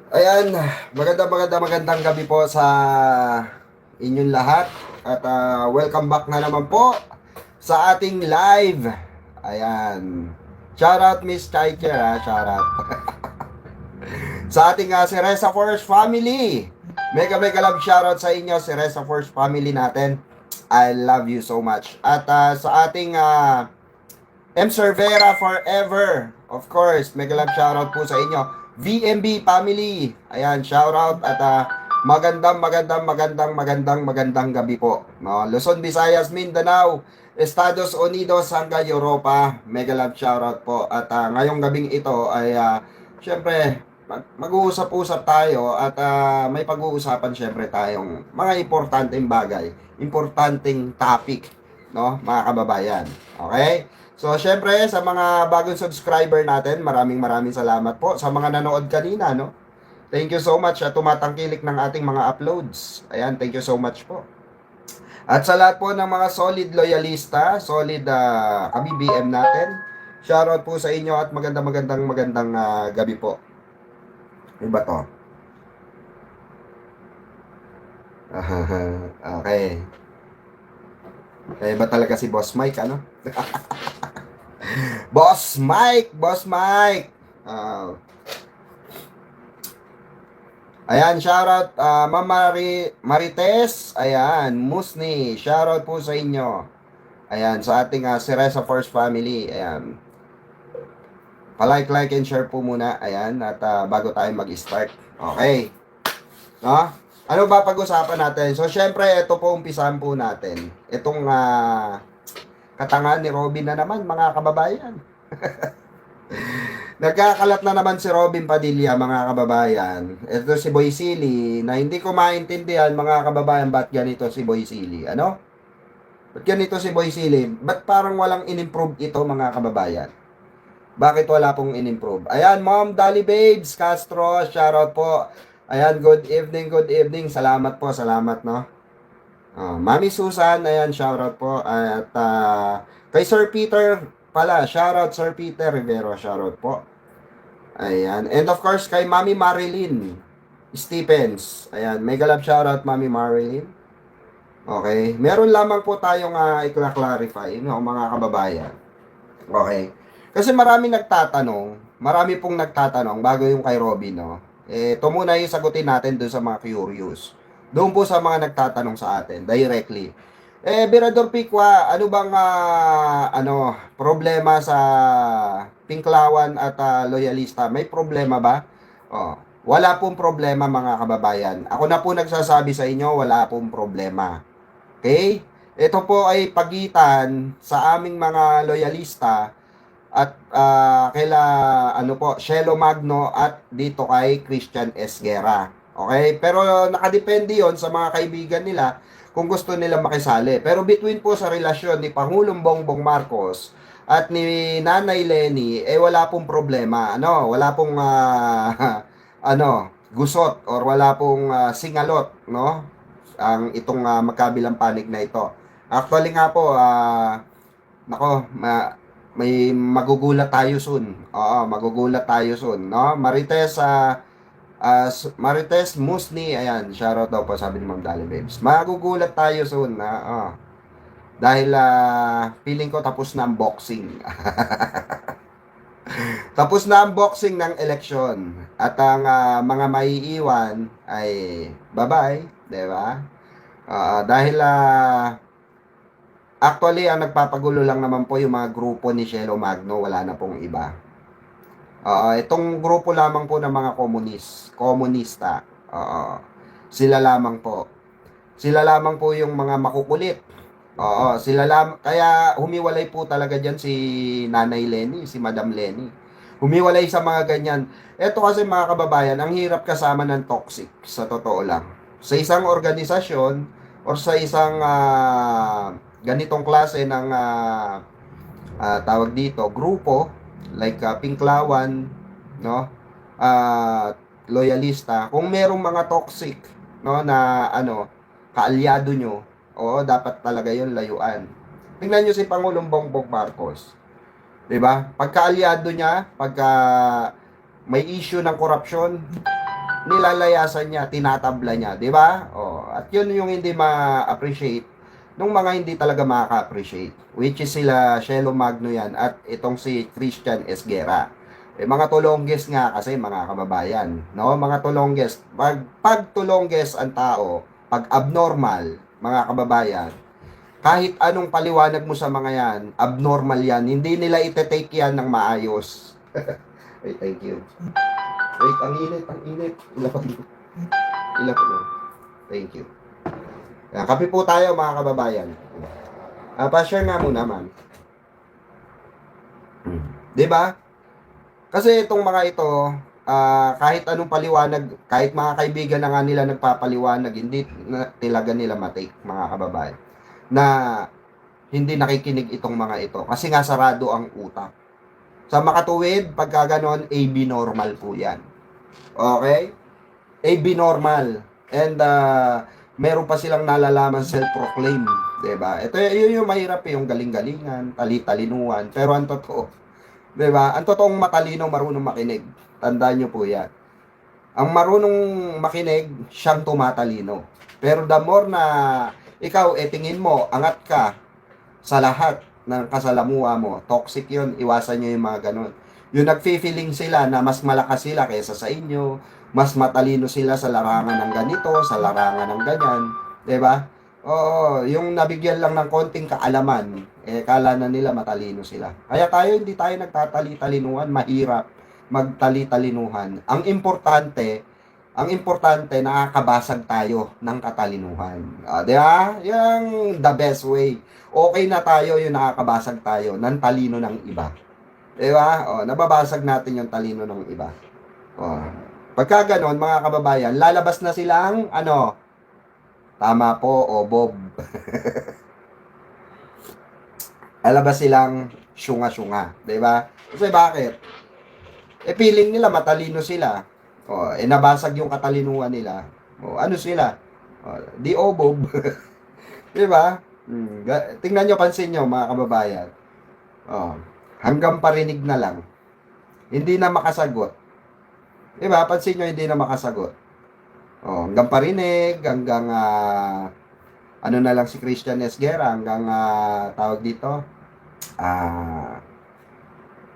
Ayan, magandang gabi po sa inyong lahat. At welcome back na naman po sa ating live. Ayan. Shoutout Miss Chaicher ha, shoutout. Sa ating si Reza Force family. Mega love shoutout sa inyo si Reza Force family natin. I love you so much. At sa ating M. Cervera forever. Of course, mega love shoutout po sa inyo. VMB family. Ayan, shoutout at magandang gabi po. No, Luzon, Visayas, Mindanao, Estados Unidos hanggang Europa. Mega love shoutout po. At ngayong gabing ito ay syempre mag-uusap-usap tayo at may pag-uusapan syempre tayong mga importanteng bagay, importanteng topic, no, mga kababayan. Okay? So, syempre, sa mga bagong subscriber natin, maraming salamat po. Sa mga nanood kanina, no? Thank you so much at tumatangkilik ng ating mga uploads. Ayan, thank you so much po. At sa lahat po ng mga solid loyalista, solid ka-BBM natin, shoutout po sa inyo at magandang gabi po. Iba to? Okay. Ba talaga si Boss Mike, ano? Boss Mike! Ayan, shoutout Ma'am Marites. Ayan, Musni. Shoutout po sa inyo. Ayan, sa ating si Reza Force family. Ayan. Pa-like and share po muna. Ayan, at bago tayo mag-start. Okay. No? Ano ba pag-usapan natin? So, syempre, ito po umpisahan po natin. Itong katangahan ni Robin na naman, mga kababayan. Nagkakalat na naman si Robin Padilla, mga kababayan. Ito si Boy Silly, na hindi ko maintindihan, mga kababayan, ba't ganito si Boy Silly? Ano? Ba't ganito si Boy Silly? Ba't parang walang in-improve ito, mga kababayan? Bakit wala pong in-improve? Ayan, Mom Dali Babes Castro, shoutout po. Ayan, good evening. Salamat po, no? Mami Susan, ayan, shoutout po. At kay Sir Peter pala, shoutout Sir Peter Rivero, shoutout po. Ayan, and of course kay Mami Marilyn Stevens. Ayan, mega love shoutout Mami Marilyn. Okay, meron lamang po tayong i-clarify, no, mga kababayan. Okay. Kasi marami pong nagtatanong bago yung kay Robin, no. Ito muna yung sagutin natin doon sa mga curious. Doon po sa mga nagtatanong sa atin directly. Birador Pikwa, ano bang problema sa Pinklawan at loyalista? May problema ba? Oh, wala pong problema, mga kababayan. Ako na po nagsasabi sa inyo, wala pong problema. Okay? Ito po ay pagitan sa aming mga loyalista at kaila Shelo Magno at dito kay Christian S. Guerra. Okay? Pero nakadepende yon sa mga kaibigan nila kung gusto nila makisali. Pero between po sa relasyon ni Pangulong Bongbong Marcos at ni Nanay Leni, wala pong problema. Wala pong gusot or wala pong singalot, no? Ang itong magkabilang panig na ito. Actually nga po, may magugulat tayo soon. Oo, magugulat tayo soon, no? Marites Musni, ayan, shoutout daw po, sabi ni Ma'am Dali Babes. Magugulat tayo soon, dahil feeling ko tapos na ang boxing. Tapos na ang boxing ng eleksyon. At ang mga maiiwan ay bye-bye, 'di ba? Dahil actually, ang nagpapagulo lang naman po yung mga grupo ni Shelo Magno, wala na pong iba. Itong grupo lamang po ng mga komunista. Sila lamang po. Sila lamang po yung mga makukulit. Kaya humiwalay po talaga diyan si Nanay Leni, si Madam Leni. Humiwalay sa mga ganyan. Ito kasi, mga kababayan, ang hirap kasama ng toxic, sa totoo lang. Sa isang organisasyon or sa isang ganitong klase ng tawag dito, grupo, like Pinklawan, no? Loyalista, kung merong mga toxic, no, na kaalyado nyo, dapat talaga yun layuan. Tingnan nyo si Pangulong Bongbong Marcos. 'Di ba? Pagka-alyado niya, pagka may issue ng korupsyon, nilalayasan niya, tinatabla niya, di ba? Oh, at yun yung hindi ma-appreciate nung mga hindi talaga makaka-appreciate, which is sila Shelo Magno yan at itong si Christian Esguera. Eh, mga tulongges nga kasi mga kababayan, no? Mga tulongges, pag tulongges ang tao, pag abnormal, mga kababayan, kahit anong paliwanag mo sa mga yan, abnormal yan, hindi nila ite-take yan ng maayos. Ay, thank you. Wait, ang init, ang init. Ilapag mo. Thank you. Yan, kape po tayo mga kababayan. Pa-share nga muna, ma'am. Di ba? Kasi itong mga ito, kahit anong paliwanag, kahit mga kaibigan na nga nila nagpapaliwanag, hindi na talaga nila matake, mga kababayan, na hindi nakikinig itong mga ito. Kasi nga sarado ang utak. Sa makatuwid, pagka ganon, AB normal po yan. Okay? AB normal. And meron pa silang nalalaman self-proclaim. Diba? Ito yun yung mahirap yung galing-galingan, tali-talinuan. Pero ang totoo, diba? Ang totoong matalino, marunong makinig. Tandaan nyo po yan. Ang marunong makinig, siyang tumatalino. Pero the more na ikaw, tingin mo, angat ka sa lahat ng kasalamuha mo, toxic yun, iwasan nyo yung mga ganun. Yung nagfi-feeling sila na mas malakas sila kaysa sa inyo, mas matalino sila sa larangan ng ganito, sa larangan ng ganyan, 'di ba? Oo, yung nabigyan lang ng konting kaalaman, kala na nila matalino sila. Kaya hindi tayo nagtatali-talinuhan, mahirap magtali-talinuhan. Ang importante nakakabasag tayo ng katalinuhan. 'Di ba? Yung the best way. Okay na tayo yung nakakabasag tayo ng talino ng iba. 'Di ba? Nababasag natin yung talino ng iba. Pagka ganon, mga kababayan, lalabas na silang, tama po, o Bob. Lalabas silang syunga-syunga. Diba? Kasi bakit? Feeling nila matalino sila. Nabasag yung katalinuhan nila. Ano sila? Di o Bob. Diba? Tingnan nyo, pansin nyo, mga kababayan. Hanggang parinig na lang. Hindi na makasagot. Diba? Pansin nyo, hindi na makasagot. Hanggang parinig, hanggang ano na lang si Christian Esguera, hanggang tawag dito,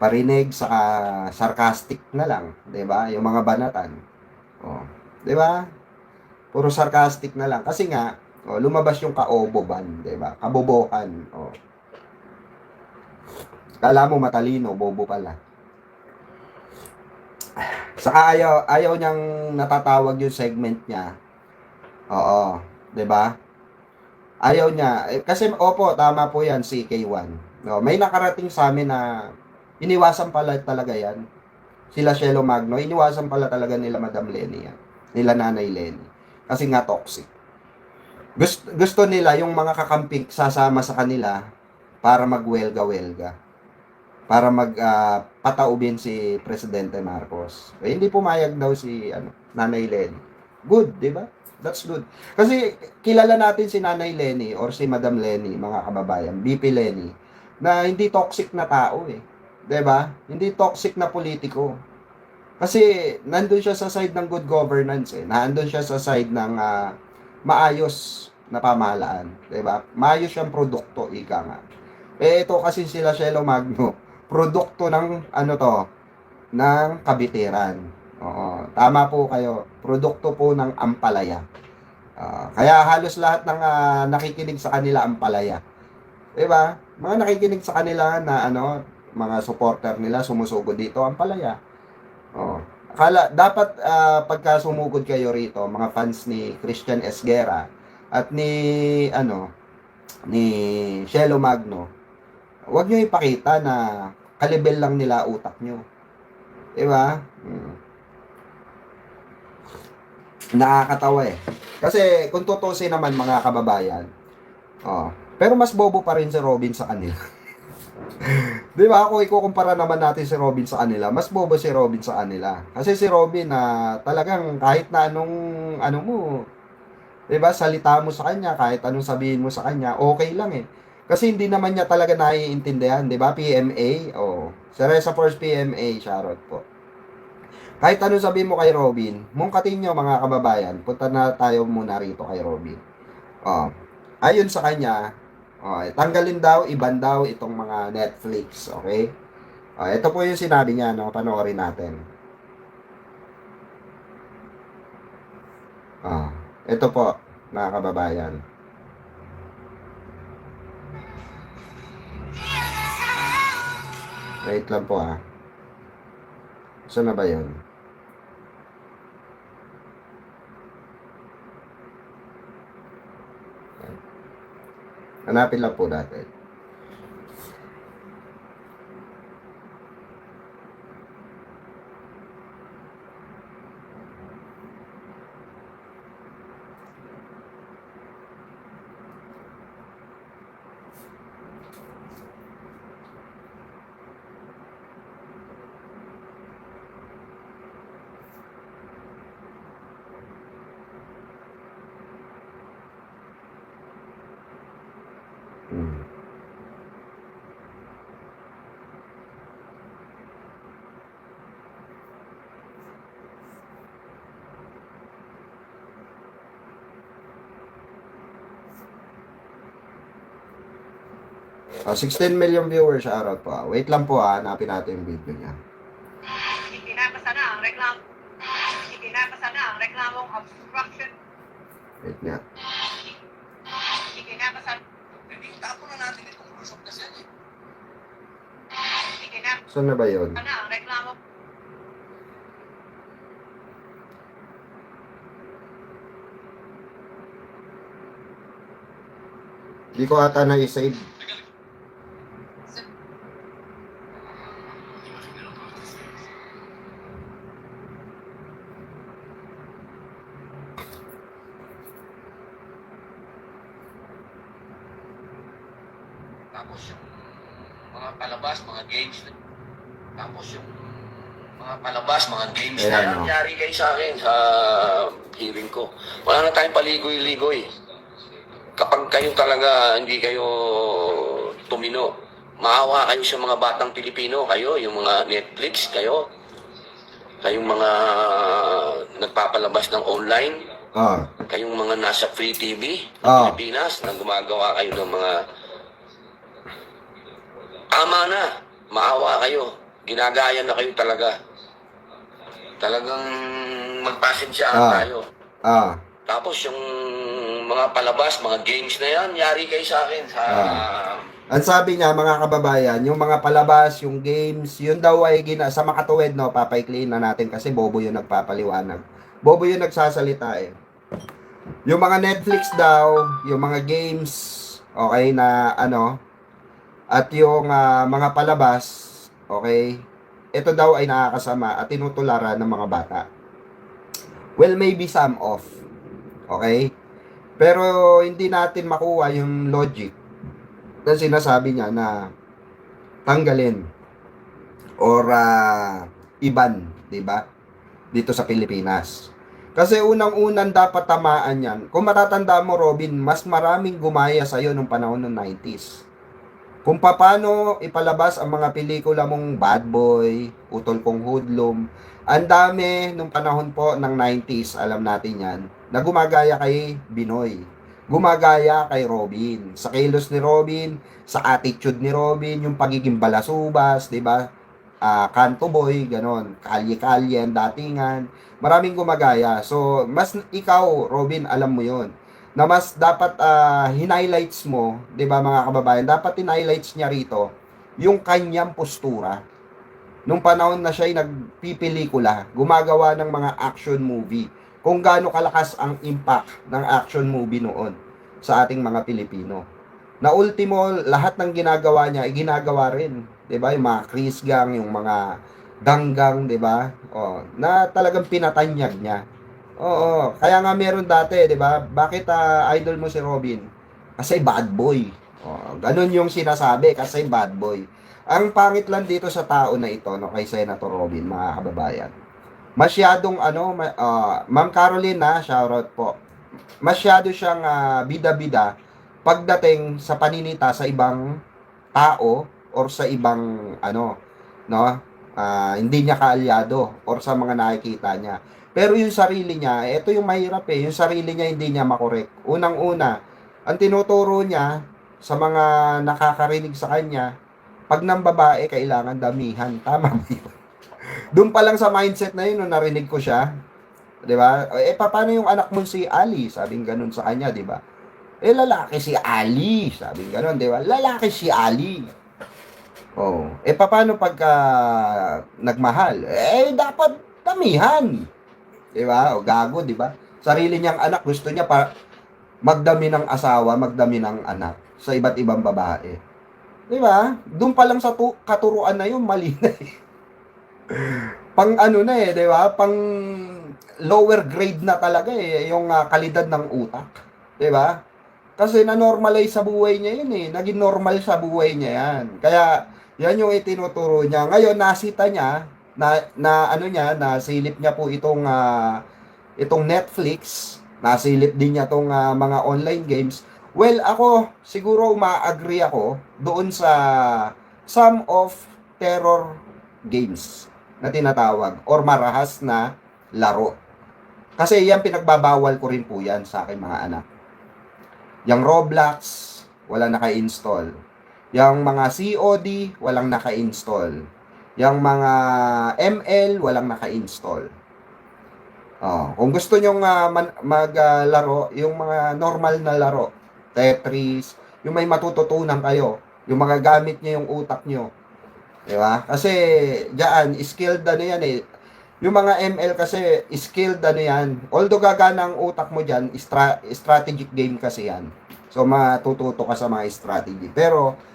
parinig sa sarcastic na lang. Diba? Yung mga banatan. Diba? Puro sarcastic na lang. Kasi nga, lumabas yung kaoboban. Diba? Kabobohan. Kala mo matalino, bobo pala. Saka ayaw niyang natatawag yung segment niya. 'Di ba? Ayaw niya. Kasi opo, tama po 'yan, si K1. May nakarating sa amin na iniwasan pala talaga 'yan. Sila Shelo Magno, iniwasan pala talaga nila Madam Lenny yan. Nila Nanay Lenny. Kasi nga toxic. Gusto nila yung mga kakamping sasama sa kanila para magwelga-welga. Para pataubin si Presidente Marcos. Hindi pumayag daw si Nanay Lenny. Good, di ba? That's good. Kasi kilala natin si Nanay Lenny or si Madam Lenny, mga kababayan, BP Lenny, na hindi toxic na tao eh. 'Di ba? Hindi toxic na politiko. Kasi nandun siya sa side ng good governance eh. Nandun siya sa side ng maayos na pamahalaan, 'di ba? Maayos siyang produkto, ika nga. Ito kasi sila Shelo Magno, produkto ng ng kabitiran. Tama po kayo. Produkto po ng ampalaya. Kaya halos lahat ng nakikinig sa kanila ampalaya. 'Di ba? Mga nakikinig sa kanila na mga supporter nila sumusugod dito ampalaya. Dapat pagka sumugod kayo rito, mga fans ni Christian Esguera at ni Shelo Magno, huwag nyo ipakita na kalibel lang nila utak nyo. Diba? Nakakatawa eh. Kasi kung tutusin naman mga kababayan, pero mas bobo pa rin si Robin sa kanila. Diba? Kung ikukumpara naman natin si Robin sa kanila, mas bobo si Robin sa kanila. Kasi si Robin talagang kahit na anong mo, diba? Salita mo sa kanya, kahit anong sabihin mo sa kanya, okay lang eh. Kasi hindi naman niya talaga naiintindihan, di ba? PMA, si Reza Force PMA, shoutout po. Kahit ano sabihin mo kay Robin, mungkatin nyo mga kababayan, punta na tayo muna rito kay Robin. Oh, ayon sa kanya, tanggalin daw, iban daw itong mga Netflix, okay? Ito po yung sinabi niya, no? Panoorin natin. Ito po, mga kababayan. Wait lang po Saan na ba yun? Hanapin lang po natin. Hmm. 16 million viewers sa araw po. Wait lang po hanapin natin yung video niya. Itinapasa na ang reklamo. Itinapasa na ang reklamong obstruction. Wait nga. Itinapasa. Tapo na natin itong kusok kasi yan Saan na ba yun? na ang reklamo. Di ko ata na-save. Tapos yung mga palabas, mga games. Tapos yung mga palabas, mga games na Ayan, yan. Nangyari kayo sa akin sa hearing ko. Wala na tayong paligoy-ligoy. Kapag kayo talaga hindi kayo tumino, maawa kayo sa mga batang Pilipino, kayo, yung mga Netflix, kayong mga nagpapalabas ng online, kayong mga nasa free TV ng Pilipinas, na gumagawa kayo ng mga tama na, maawa kayo, ginagaya na kayo talaga. Talagang magpasensyaan tayo. Tapos yung mga palabas, mga games na yan, yari kayo sa akin. Ang sabi niya mga kababayan, yung mga palabas, yung games, yun daw ay sa makatuwid, no, papaikliin na natin kasi bobo yung nagpapaliwanag. Bobo yung nagsasalita Yung mga Netflix daw, yung mga games, okay, na at yung mga palabas, okay, ito daw ay nakakasama at tinutularan ng mga bata. Well, maybe some of, okay? Pero hindi natin makuha yung logic na sinasabi niya na tanggalin or iban, 'di ba? Dito sa Pilipinas. Kasi unang-unang dapat tamaan yan. Kung matatanda mo, Robin, mas maraming gumaya sa'yo nung panahon ng 90s. Kung paano ipalabas ang mga pelikula mong Bad Boy, Utol Kong Hoodlum, ang dami nung panahon po ng 90s, alam natin yan, na gumagaya kay Binoy. Gumagaya kay Robin. Sa kilos ni Robin, sa attitude ni Robin, yung pagiging balasubas, di ba? Kanto boy, ganon. Kalye-kalye ang datingan. Maraming gumagaya. So, mas ikaw, Robin, alam mo yon na mas dapat hinighlights mo, 'di ba mga kababayan? Dapat hinighlights niya rito yung kanyang postura. Nung panahon na siya ay nagpipelikula, gumagawa ng mga action movie. Kung gaano kalakas ang impact ng action movie noon sa ating mga Pilipino. Na ultimo, lahat ng ginagawa niya ay ginagawa rin, 'di ba? Yung mga Chris Gang, yung mga ganggang, 'di ba? Na talagang pinatanyag niya. Oo, kaya nga meron dati, 'di ba? Bakit idol mo si Robin? Kasi bad boy. Ganun yung sinasabi kasi bad boy. Ang pangit lang dito sa tao na ito, no, kay Senator Robin, mga kababayan. Masyadong Ma'am Caroline shoutout po. Masyado siyang bida-bida pagdating sa paninita sa ibang tao or sa ibang no? hindi niya kaalyado or sa mga nakikita niya. Pero yung sarili niya, ito yung mahirap eh, yung sarili niya hindi niya makorek. Unang-una, ang tinuturo niya sa mga nakakarinig sa kanya, pag ng babae, kailangan damihan. Tama ba yun? Doon pa lang sa mindset na yun, nung narinig ko siya, di ba? Paano yung anak mo si Ali? Sabing ganun sa kanya, di ba? Lalaki si Ali. Sabing ganun, di ba? Lalaki si Ali. Oh, paano pagka nagmahal? Dapat damihan. 'Di ba? O gago, 'di ba? Sarili niyang anak gusto niya pa magdami ng asawa, magdami ng anak sa iba't ibang babae. 'Di ba? Doon pa lang sa katuruan na 'yun, mali na eh. Pang ano na eh, 'di ba? Pang lower grade na talaga eh yung kalidad ng utak. 'Di ba? Kasi na-normalize sa buhay niya 'yun eh. Naging normal sa buhay niya 'yan. Kaya yan yung itinuturo niya. Ngayon, nasita niya, nasilip niya po itong Netflix, nasilip din niya itong mga online games. Well, ako, siguro ma-agree ako doon sa some of terror games na tinatawag or marahas na laro. Kasi yan, pinagbabawal ko rin po yan sa aking mga anak. Yung Roblox, wala naka-install. Yung mga COD, walang naka-install. Yung mga ML, walang naka-install. Kung gusto nyong maglaro, yung mga normal na laro, Tetris, yung may matututunan kayo, yung mga gamit nyo yung utak nyo. Diba? Kasi, diyan, skilled ano yan eh. Yung mga ML kasi, skilled ano yan. Although gagana ang utak mo dyan, strategic game kasi yan. So, matututo ka sa mga strategy. Pero,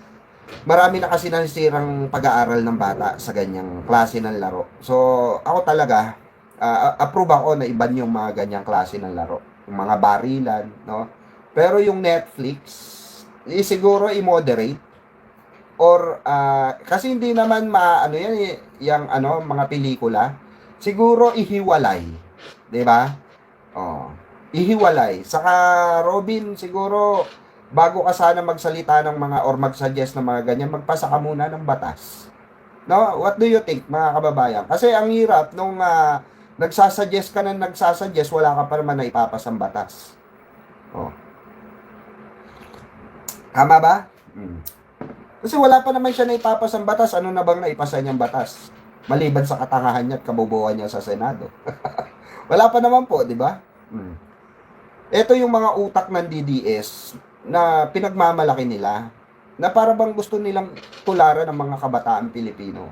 marami na kasi nasisirang pag-aaral ng bata sa ganyang klase ng laro. So, ako talaga, approve ako na iban yung mga ganyang klase ng laro. Yung mga barilan, no? Pero yung Netflix, siguro i-moderate. Or, kasi hindi naman yung mga pelikula. Siguro ihiwalay. 'Di ba? Ihiwalay. Saka, Robin, siguro, bago ka sana magsalita ng mga or mag-suggest ng mga ganyan, magpasa ka muna ng batas. No? What do you think, mga kababayan? Kasi ang hirap nung nagsasuggest ka na nagsasuggest, wala ka pa naman na ipapasang batas. Tama ba? Kasi wala pa naman siya na ipapasang batas. Ano na bang naipasa niyang batas? Maliban sa katangahan niya at kabobohan niya sa Senado. Wala pa naman po, di ba? Ito yung mga utak ng DDS na pinagmamalaki nila na para bang gusto nilang tularan ng mga kabataan Pilipino.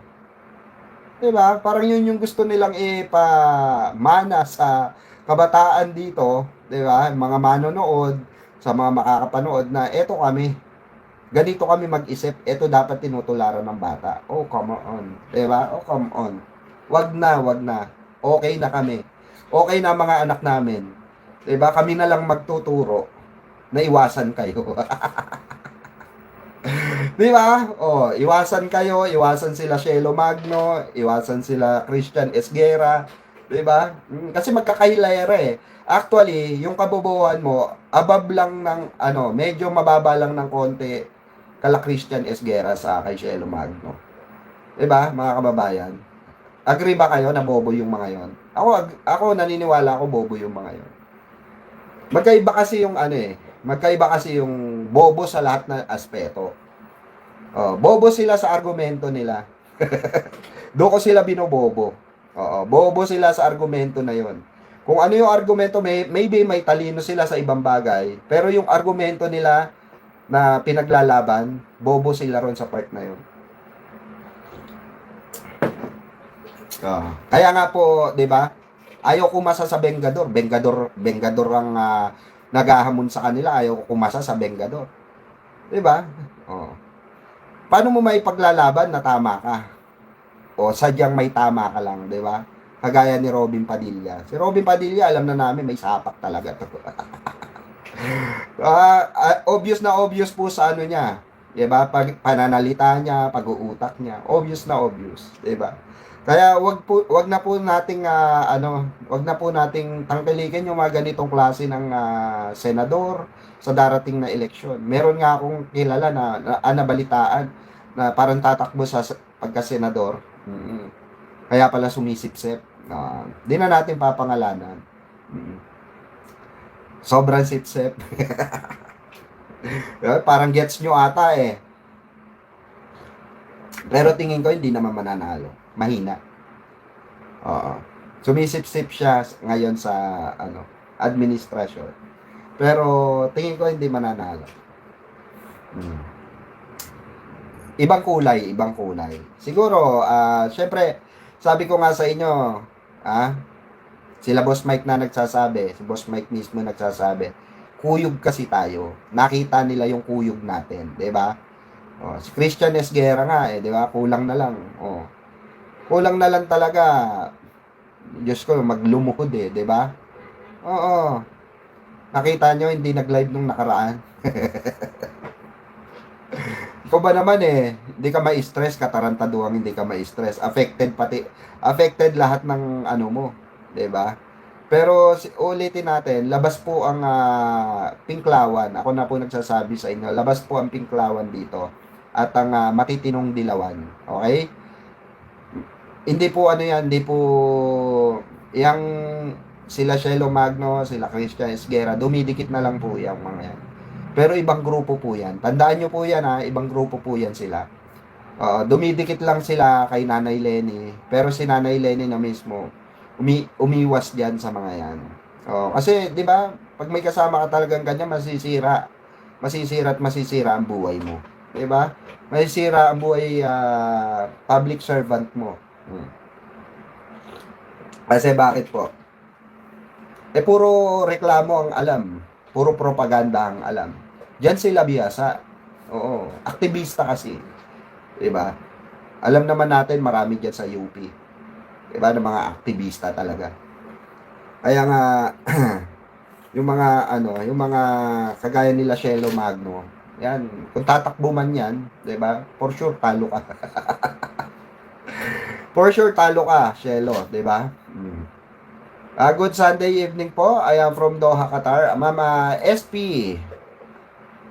'Di ba? Parang yun yung gusto nilang ipamana sa kabataan dito, 'di ba? Mga manonood, sa mga makakapanood na eto kami. Ganito kami mag-isip, eto dapat tinutularan ng bata. Oh, come on. 'Di ba? Oh, come on. Wag na. Okay na kami. Okay na mga anak namin. 'Di ba? Kami na lang magtuturo na iwasan kayo. Di ba? Iwasan kayo, iwasan sila Shelo Magno, iwasan sila Christian Esguera, di ba? Kasi magkakahilera eh. Actually, yung kabobohan mo, above lang ng, medyo mababa lang ng konti kala Christian Esguera sa kay Shelo Magno. Di ba, mga kababayan? Agree ba kayo na bobo yung mga yon? Ako naniniwala ako bobo yung mga yon. Magkaiba kasi yung bobo sa lahat ng aspeto. Bobo sila sa argumento nila. Doon ko sila binobobo. Bobo sila sa argumento na yon. Kung ano yung argumento, maybe may talino sila sa ibang bagay, pero yung argumento nila na pinaglalaban, bobo sila ron sa part na yon. Kaya nga po, 'di ba? Ayaw kumasa sa Bengador. Bengador ang naghahamon sa kanila. Ayaw kumasa sa Bengador. 'Di ba? Paano mo maipaglalaban na tama ka? O sadyang may tama ka lang, 'di ba? Kagaya ni Robin Padilla. Si Robin Padilla, alam na namin may sapak talaga 'to. Obvious na obvious po sa ano niya. 'Di ba? Pag pananalita niya, pag-uutak niya, obvious na obvious, 'di ba? Kaya wag na po nating tangkilikin yung mga ganitong klase ng senador sa darating na eleksyon. Meron nga akong kilala na nabalitaan na parang tatakbo sa pagka-senador. Mm. Kaya pala sumisipsip. Di na natin papangalanan. Mm. Sobrang sipsip. Parang gets nyo ata eh. Pero tingin ko hindi naman mananalo. Mahina. Oo. Sumisip-sip siya ngayon sa administrasyon. Pero tingin ko hindi mananalo. Hmm. Ibang kulay, ibang kulay. Siguro, syempre, sabi ko nga sa inyo, sila Boss Mike na nagsasabi, si Boss Mike mismo nagsasabi, kuyog kasi tayo. Nakita nila yung kuyog natin, 'di ba? Si Christian Esguerra nga 'di ba? Kulang na lang. Kulang na lang talaga. Diyos ko, maglumuhod 'di ba? Oo. Nakita nyo hindi nag-live nung nakaraan. Ikaw ba naman hindi ka ma-stress, katarantaduang hindi ka ma-stress. Affected lahat ng mo, 'di ba? Pero ulitin natin, labas po ang Pinklawan. Ako na po nagsasabi sa inyo, labas po ang Pinklawan dito at ang matitinong dilawan. Okay? Hindi po hindi po yang sila Shelo Magno, sila Christian Esguerra, dumidikit na lang po yung mga yan. Pero ibang grupo po yan. Tandaan nyo po yan ibang grupo po yan sila. Dumidikit lang sila kay Nanay Lenny, pero si Nanay Lenny na mismo, umiwas diyan sa mga yan. Kasi, di ba, pag may kasama ka talagang ganyan, masisira at masisira ang buhay mo. Di ba? Masisira ang buhay public servant mo. Kasi bakit po? Puro reklamo ang alam. Puro propaganda ang alam. Diyan sila biyasa. Oo. Aktivista kasi. Diba? Alam naman natin marami diyan sa UP. Diba? Ng mga aktivista talaga. Kaya nga, yung mga kagaya nila Shelo Magno, yan, kung tatakbo man yan, diba? For sure, talo ka. For sure, talo ka, Shelo, diba? Good Sunday evening po. I am from Doha, Qatar. Mama SP.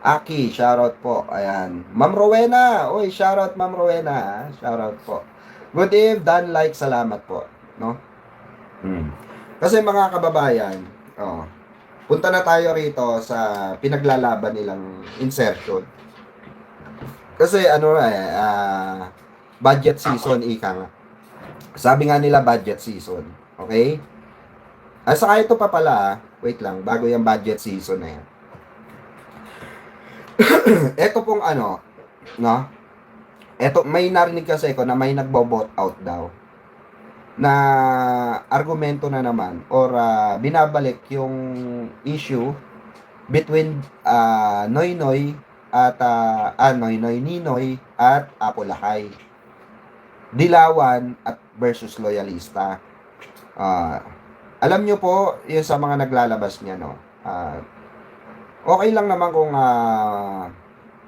Aki, shoutout po. Ayan. Ma'am Rowena. Uy, shoutout Ma'am Rowena. Shoutout po. Good eve, Dan like, salamat po. No? Kasi mga kababayan, punta na tayo rito sa pinaglalaban nilang insertion. Kasi budget season, ika nga. Sabi nga nila budget season. Okay? Saka ito pa pala, wait lang, bago yung budget season na yan. Ito pong no? Ito, may narinig kasi ko na may nagbo-vote out daw. Na argumento na naman or binabalik yung issue between Noynoy at Noynoy Ninoy at Apolacay. Dilawan at versus Loyalista. Alam nyo po, yun sa mga naglalabas niya, no? Okay lang naman kung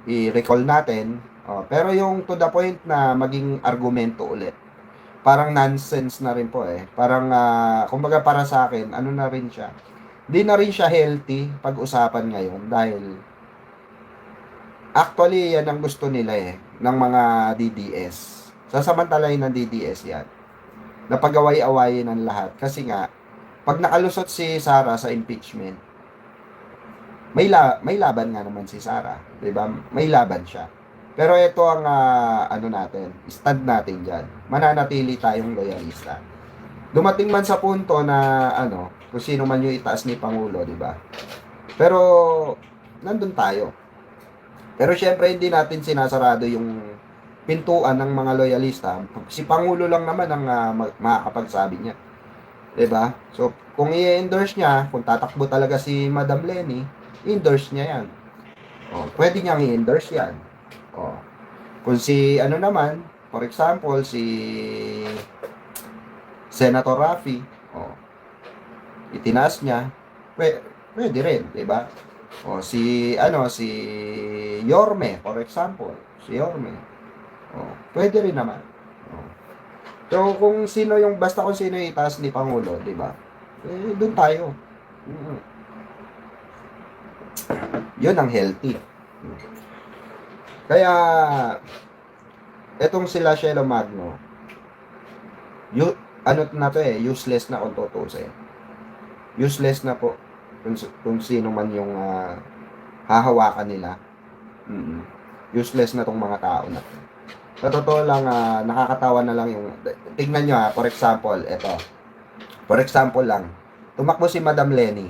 i-recall natin. Pero yung to the point na maging argumento ulit, parang nonsense na rin po Parang, kumbaga para sa akin, na rin siya. Di na rin siya healthy pag-usapan ngayon dahil actually, yan ang gusto nila ng mga DDS. Sasamantalahin ng DDS yan. Napag-away-awayin ng lahat. Kasi nga, pag nakalusot si Sara sa impeachment, may laban nga naman si Sara, 'di ba? May laban siya. Pero ito ang natin, stand natin diyan. Mananatili tayong loyalista. Dumating man sa punto na kung sino man yung itaas ni Pangulo, 'di ba? Pero nandun tayo. Pero syempre hindi natin sinasarado yung pintuan ng mga loyalista. Si Pangulo lang naman ang makakapagsabi niya. 'Di ba? So, kung i-endorse niya, kung tatakbo talaga si Madam Lenny, endorse niya 'yan. Pwede niyang i-endorse 'yan. Kung si naman, for example, si Senator Raffy, itinaas niya, pwede rin, 'di ba? Si Yorme, for example, si Yorme. Pwede rin naman. So, kung sino basta kung sino yung itaas ni Pangulo, di ba? Doon tayo. Yun ang healthy. Kaya, etong sila Shelo Magno, Ano na to useless na kung tutusin. Useless na po kung sino man yung hahawakan nila. Useless na tong mga tao na to. Sa totoo lang, nakakatawa na lang yung, tignan nyo for example, eto. For example lang, tumakbo si Madam Lenny.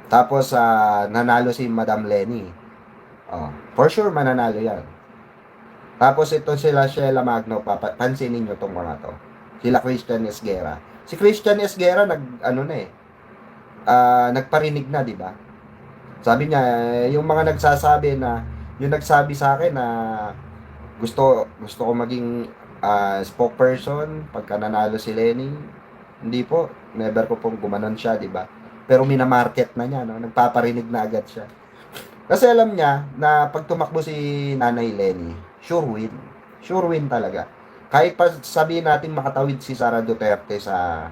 Tapos, nanalo si Madam Lenny. For sure, mananalo yan. Tapos, ito sila Sheila Magno, pansinin nyo tong mga to. Sila Christian Esguerra. Si Christian Esguerra, nagparinig na, di ba? Sabi niya, yung mga nagsasabi na, yung nagsabi sa akin na gusto ko maging spokesperson pagka nanalo si Lenny. Hindi po, never ko pong gumanon siya, di ba? Pero minamarket na niya, no? Nagpaparinig na agad siya. Kasi alam niya na pag tumakbo si Nanay Lenny, sure win. Sure win talaga. Kahit pa sabihin natin makatawid si Sara Duterte sa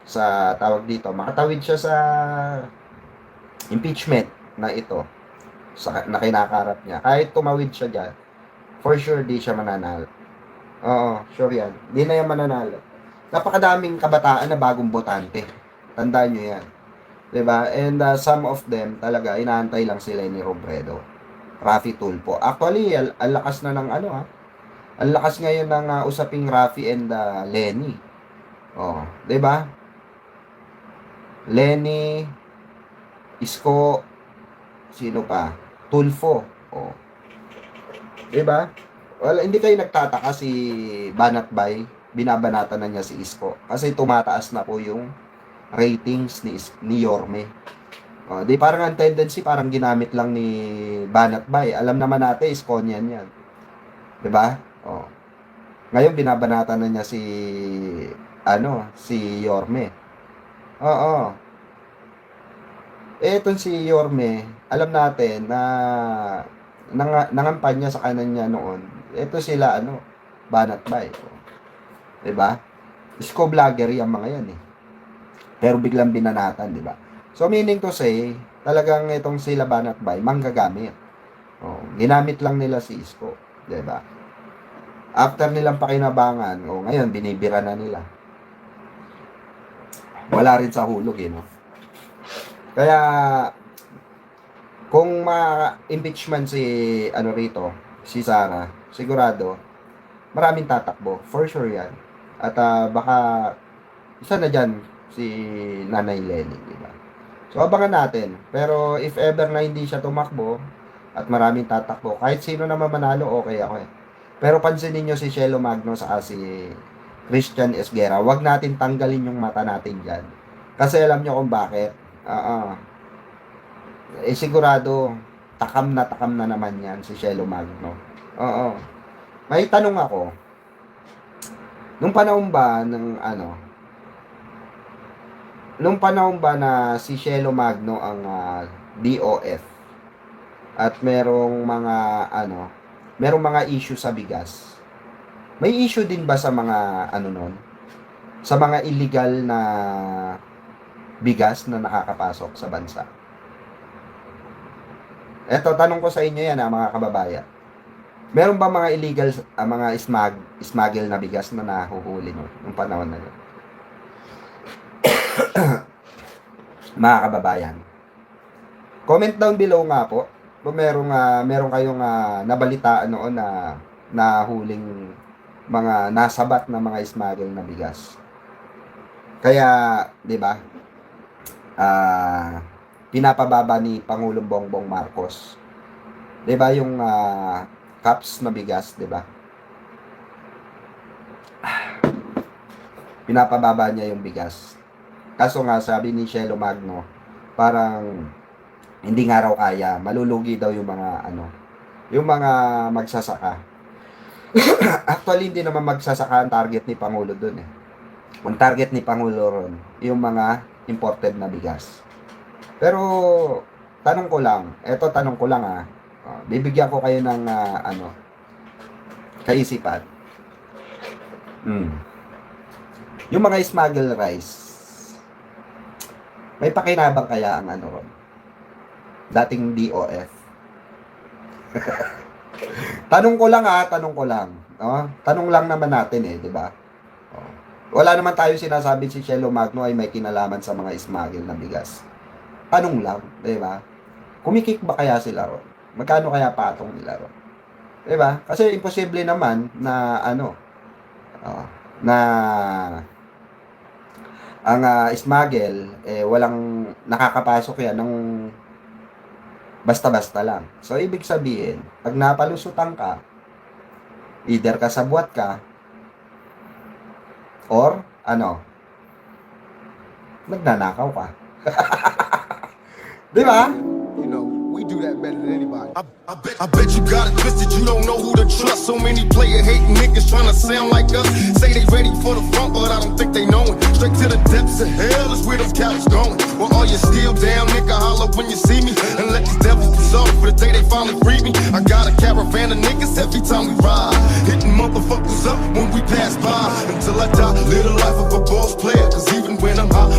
sa tawag dito, makatawid siya sa impeachment na ito na kinakarap niya. Kahit tumawid siya dyan, for sure di siya mananalo. Oo, sure yan. Di na yan mananalo. Napakadaming kabataan na bagong botante. Tandaan nyo yan. Diba? And some of them talaga, inaantay lang sila ni Robredo. Raffy Tulfo. Actually, ang lakas na ng ang lakas ngayon ng usaping Raffy and Lenny. Oh, 'di ba? Lenny, Isko, sino pa? Tulfo. Oh. 'Di ba? Wala, hindi kayo nagtataka si Banatbay, binabanatan na niya si Isko kasi tumataas na po yung ratings ni Yorme. Oh, di parang ang tendency parang ginamit lang ni Banatbay. Alam naman natin Isko niyan yan. 'Di ba? Oh. Ngayon binabanatan na niya si Yorme. Oo. Etong si Yorme, alam natin na nangampanya sa kanan niya noon. Ito sila Banatbay. Oh. 'Di ba? Isko vlogger yung mga yan Pero biglang binanatan, 'di ba? So meaning to say, talagang itong sila Banatbay manggagamit. Oh, ginamit lang nila si Isko, 'di ba? After nilang pakinabangan, ngayon binibira na nila. Wala rin sa hulog no. Kaya kung ma-impeachment si Sara, sigurado maraming tatakbo, for sure 'yan. At baka isa na diyan si Nanay Lenny, di ba? So abangan natin. Pero if ever na hindi siya tumakbo at maraming tatakbo, kahit sino naman manalo, okay ako Pero pansinin niyo si Shelo Magno sa si Christian Esguerra. Huwag natin tanggalin yung mata natin diyan. Kasi alam niyo kung bakit. Sigurado takam na naman yan si Shelo Magno. May tanong ako. Nung panahon ba na si Shelo Magno ang DOF at merong mga issue sa bigas. May issue din ba sa mga sa mga illegal na bigas na nakakapasok sa bansa? Eto, tanong ko sa inyo yan mga kababayan. Meron ba mga illegal, mga smuggle na bigas na nahuhuli nung panahon na yun? Mga kababayan. Comment down below nga po kung meron kayong nabalitaan noon na nahuling mga nasabat na mga smuggle na bigas. Kaya, 'di ba? Pinapababa ni Pangulong Bongbong Marcos. 'Di ba yung cups na bigas, 'di ba? Pinapababa niya yung bigas. Kaso nga sabi ni Shelo Magno, parang hindi nga raw kaya, malulugi daw yung mga magsasaka. Actually, hindi naman magsasaka ang target ni Pangulo doon Ang target ni Pangulo ron, yung mga imported na bigas. Pero, tanong ko lang bibigyan ko kayo ng kaisipan. Yung mga smuggle rice, may pakinabang kaya ang ron? Dating DOF. Tanong ko lang. No? Tanong lang naman natin eh, di ba? Oh. Wala naman tayo sinasabi si Shelo Magno ay may kinalaman sa mga smuggle na bigas. Tanong lang, di ba? Kumikik ba kaya sila ron? Magkano kaya patong nila ron? Di ba? Kasi imposible naman na na ang smuggle walang nakakapasok yan ng basta-basta lang. So ibig sabihin, pag napalusutan ka, either kasabwat ka or nagnanakaw ka. Di ba? You know, we do that better than anybody. I bet you got it twisted, you don't know who to trust. So many player hating niggas trying to sound like us. Say they ready for the front, but I don't think they know it. Straight to the depths of hell is where them cowards going. Well, all you still down, nigga, holler when you see me. And let these devils dissolve for the day they finally free me. I got a caravan of niggas every time we ride. Hitting motherfuckers up when we pass by. Until I die, live the life of a boss player. Cause even when I'm hot,